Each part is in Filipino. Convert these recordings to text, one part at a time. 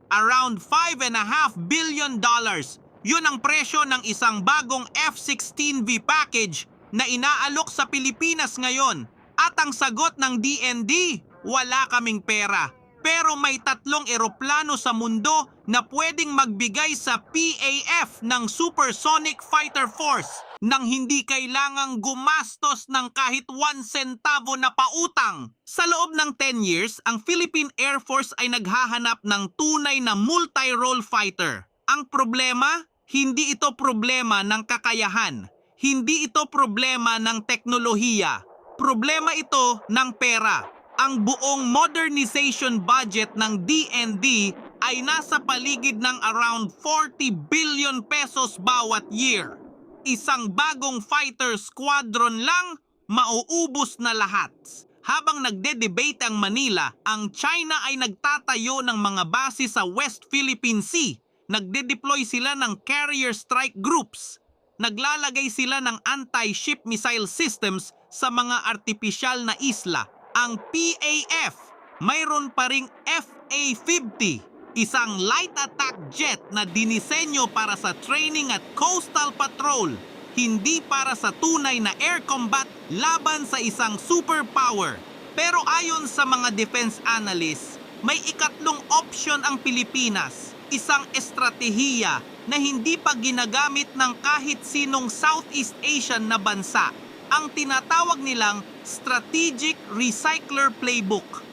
Around $5.5 billion. Yun ang presyo ng isang bagong F-16V package na inaalok sa Pilipinas ngayon. At ang sagot ng DND, wala kaming pera. Pero may 3 eroplano sa mundo na pwedeng magbigay sa PAF ng Supersonic Fighter Force nang hindi kailangang gumastos ng kahit 1 centavo na pautang. Sa loob ng 10 years, ang Philippine Air Force ay naghahanap ng tunay na multi-role fighter. Ang problema, hindi ito problema ng kakayahan. Hindi ito problema ng teknolohiya. Problema ito ng pera. Ang buong modernization budget ng DND ay nasa paligid ng around 40 billion pesos bawat year. Isang bagong fighter squadron lang, mauubos na lahat. Habang nagde-debate ang Manila, ang China ay nagtatayo ng mga base sa West Philippine Sea. Nagde-deploy sila ng carrier strike groups. Naglalagay sila ng anti-ship missile systems sa mga artipisyal na isla. Ang PAF, mayroon pa ring FA-50, isang light attack jet na dinisenyo para sa training at coastal patrol, hindi para sa tunay na air combat laban sa isang superpower. Pero ayon sa mga defense analysts, may ikatlong option ang Pilipinas, isang estratehiya na hindi pa ginagamit ng kahit sinong Southeast Asian na bansa, ang tinatawag nilang Strategic Recycler Playbook.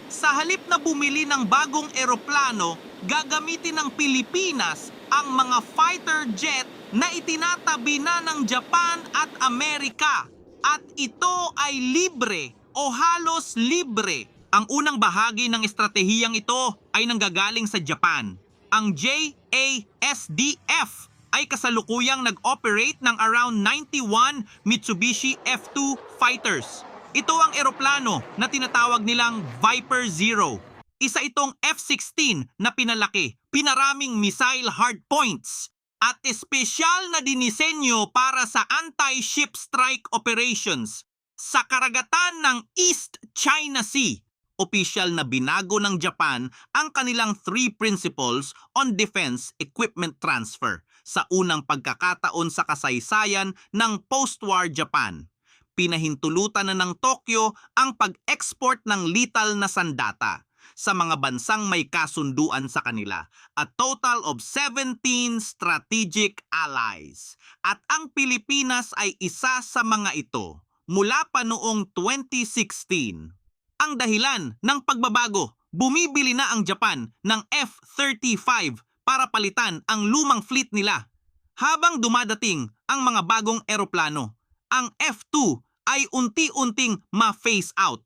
Sa halip na bumili ng bagong eroplano, gagamitin ng Pilipinas ang mga fighter jet na itinatabi na ng Japan at Amerika. At ito ay libre o halos libre. Ang unang bahagi ng estratehiyang ito ay nanggagaling sa Japan. Ang JASDF ay kasalukuyang nag-operate ng around 91 Mitsubishi F2 fighters. Ito ang eroplano na tinatawag nilang Viper Zero. Isa itong F-16 na pinalaki, pinaraming missile hardpoints, at espesyal na dinisenyo para sa anti-ship strike operations sa karagatan ng East China Sea. Opisyal na binago ng Japan ang kanilang 3 principles on defense equipment transfer sa unang pagkakataon sa kasaysayan ng post-war Japan. Pinahintulutan na ng Tokyo ang pag-export ng lethal na sandata sa mga bansang may kasunduan sa kanila, a total of 17 strategic allies. At ang Pilipinas ay isa sa mga ito mula pa noong 2016. Ang dahilan ng pagbabago, bumibili na ang Japan ng F-35 para palitan ang lumang fleet nila. Habang dumadating ang mga bagong eroplano, ang F-2 ay unti-unting ma-phase out.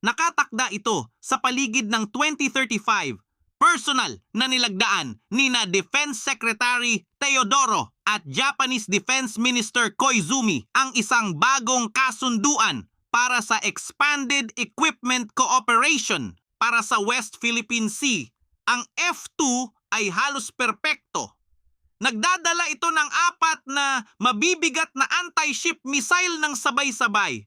Nakatakda ito sa paligid ng 2035. Personal na nilagdaan ni na Defense Secretary Teodoro at Japanese Defense Minister Koizumi ang isang bagong kasunduan para sa Expanded Equipment Cooperation para sa West Philippine Sea. Ang F-2 ay halos perpekto. Nagdadala ito ng 4 na mabibigat na anti-ship missile ng sabay-sabay.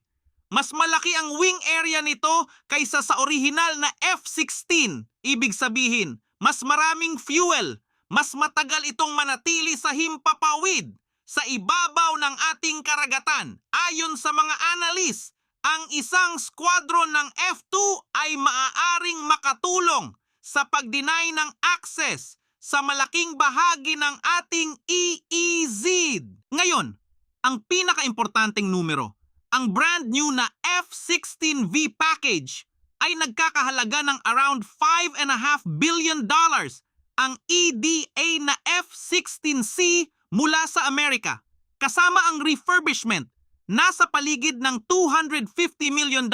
Mas malaki ang wing area nito kaysa sa orihinal na F-16. Ibig sabihin, mas maraming fuel, mas matagal itong manatili sa himpapawid sa ibabaw ng ating karagatan. Ayon sa mga analyst, ang isang squadron ng F-2 ay maaaring makatulong sa pag-deny ng access sa malaking bahagi ng ating EEZ. Ngayon, ang pinaka-importanteng numero, ang brand new na F-16V package ay nagkakahalaga ng around $5.5 billion. Ang EDA na F-16C mula sa Amerika, kasama ang refurbishment, nasa paligid ng $250 million.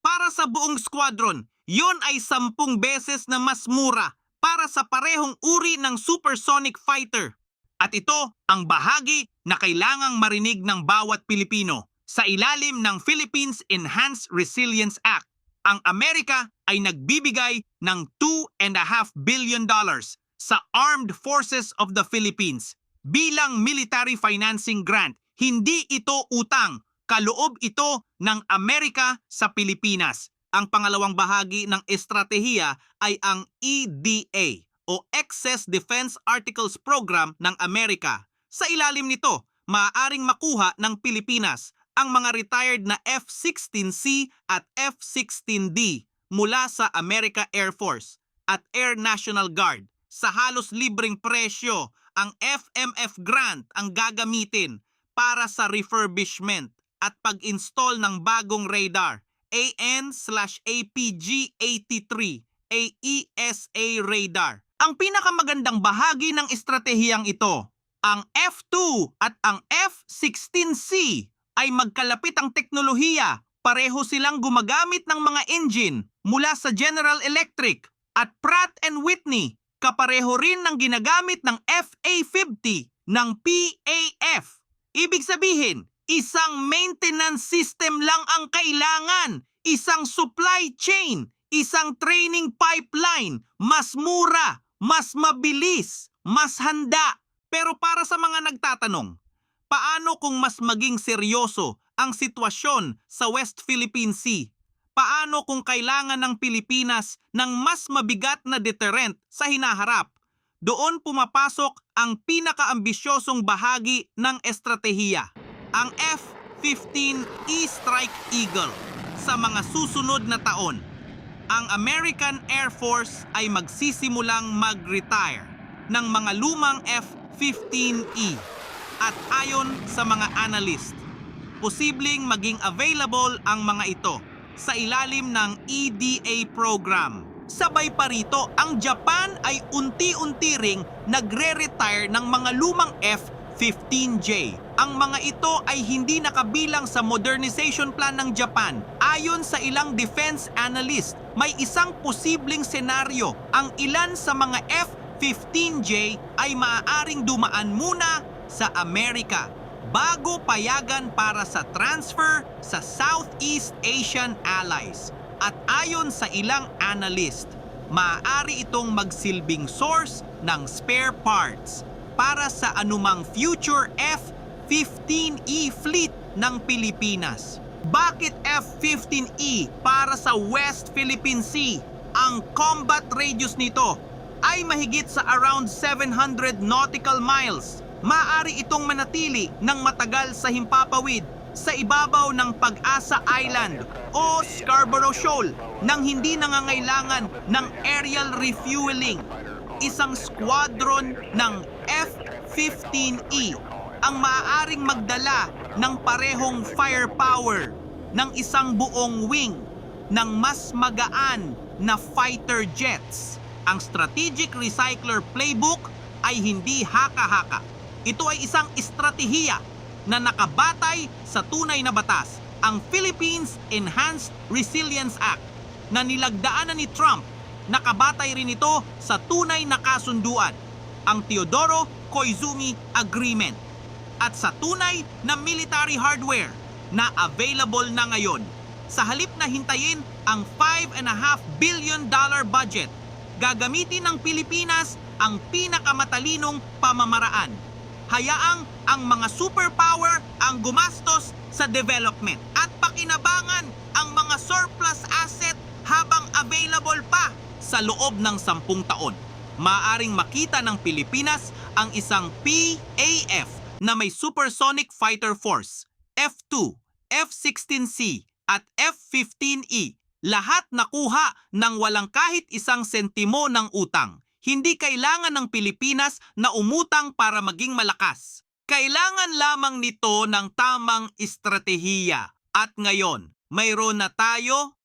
Para sa buong squadron, yon ay 10 beses na mas mura para sa parehong uri ng supersonic fighter. At ito ang bahagi na kailangang marinig ng bawat Pilipino. Sa ilalim ng Philippines Enhanced Resilience Act, ang Amerika ay nagbibigay ng $2.5 billion sa Armed Forces of the Philippines bilang military financing grant. Hindi ito utang, kaloob ito ng Amerika sa Pilipinas. Ang pangalawang bahagi ng estratehiya ay ang EDA o Excess Defense Articles Program ng Amerika. Sa ilalim nito, maaaring makuha ng Pilipinas ang mga retired na F-16C at F-16D mula sa America Air Force at Air National Guard. Sa halos libreng presyo, ang FMF grant ang gagamitin para sa refurbishment at pag-install ng bagong radar, AN/APG-83, AESA radar. Ang pinakamagandang bahagi ng estratehiyang ito, ang F2 at ang F-16C ay magkalapit ang teknolohiya. Pareho silang gumagamit ng mga engine mula sa General Electric at Pratt & Whitney. Kapareho rin ng ginagamit ng FA-50 ng PAF. Ibig sabihin, isang maintenance system lang ang kailangan, isang supply chain, isang training pipeline, mas mura, mas mabilis, mas handa. Pero para sa mga nagtatanong, paano kung mas maging seryoso ang sitwasyon sa West Philippine Sea? Paano kung kailangan ng Pilipinas ng mas mabigat na deterrent sa hinaharap? Doon pumapasok ang pinakaambisyosong bahagi ng estratehiya, ang F-15E Strike Eagle. Sa mga susunod na taon, ang American Air Force ay magsisimulang mag-retire ng mga lumang F-15E at ayon sa mga analyst, posibleng maging available ang mga ito sa ilalim ng EDA program. Sabay pa rito, ang Japan ay unti-unti ring nagre-retire ng mga lumang F-15J. Ang mga ito ay hindi nakabilang sa modernization plan ng Japan. Ayon sa ilang defense analyst, may isang posibleng senaryo. Ang ilan sa mga F-15J ay maaaring dumaan muna sa Amerika bago payagan para sa transfer sa Southeast Asian allies. At ayon sa ilang analyst, maaari itong magsilbing source ng spare parts para sa anumang future F-15E fleet ng Pilipinas. Bakit F-15E para sa West Philippine Sea? Ang combat radius nito ay mahigit sa around 700 nautical miles. Maaari itong manatili ng matagal sa himpapawid sa ibabaw ng Pag-asa Island o Scarborough Shoal nang hindi nangangailangan ng aerial refueling. Isang squadron ng F-15E ang maaaring magdala ng parehong firepower ng isang buong wing ng mas magaan na fighter jets. Ang Strategic Recycler Playbook ay hindi haka-haka. Ito ay isang estratehiya na nakabatay sa tunay na batas, ang Philippines Enhanced Resilience Act na nilagdaanan ni Trump. Nakabatay rin ito sa tunay na kasunduan, ang Teodoro Koizumi Agreement, at sa tunay na military hardware na available na ngayon. Sa halip na hintayin ang $5.5 billion budget, gagamitin ng Pilipinas ang pinakamatalinong pamamaraan. Hayaang ang mga superpower ang gumastos sa development at pakinabangan ang mga surplus asset habang available pa. Sa loob ng 10 taon, maaaring makita ng Pilipinas ang isang PAF na may supersonic fighter force, F2, F-16C at F-15E, lahat nakuha ng walang kahit isang sentimo ng utang. Hindi kailangan ng Pilipinas na umutang para maging malakas. Kailangan lamang nito ng tamang estratehiya. At ngayon, mayroon na tayo